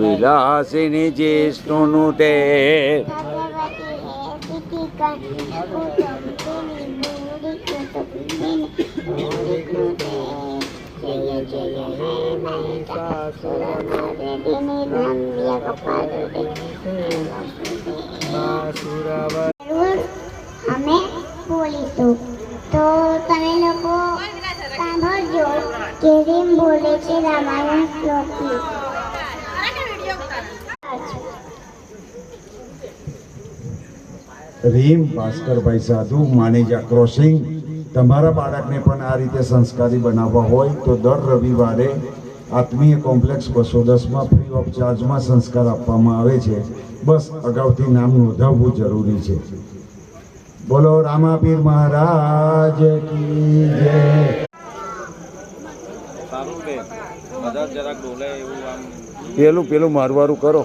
વિલાસિની જીષ્ણુનું તે અમે બોલીશું તો તમે લોકો સાંભળજો કે રીમ બોલે છે રામાયણ શ્લોકની. રીમ ભાસ્કરભાઈ સાધુ માનેજા ક્રોસિંગ. તમારા બાળકને પણ આ રીતે સંસ્કારી બનાવવા હોય તો દર રવિવારે આત્મીય કોમ્પ્લેક્સ 210માં ફ્રી ઓફ ચાર્જમાં સંસ્કાર આપવામાં આવે છે. બસ અગાઉથી નામ નોંધાવવું જરૂરી છે. બોલો રામાપીર મહારાજ કી જય. પેલું મારવારું કરો.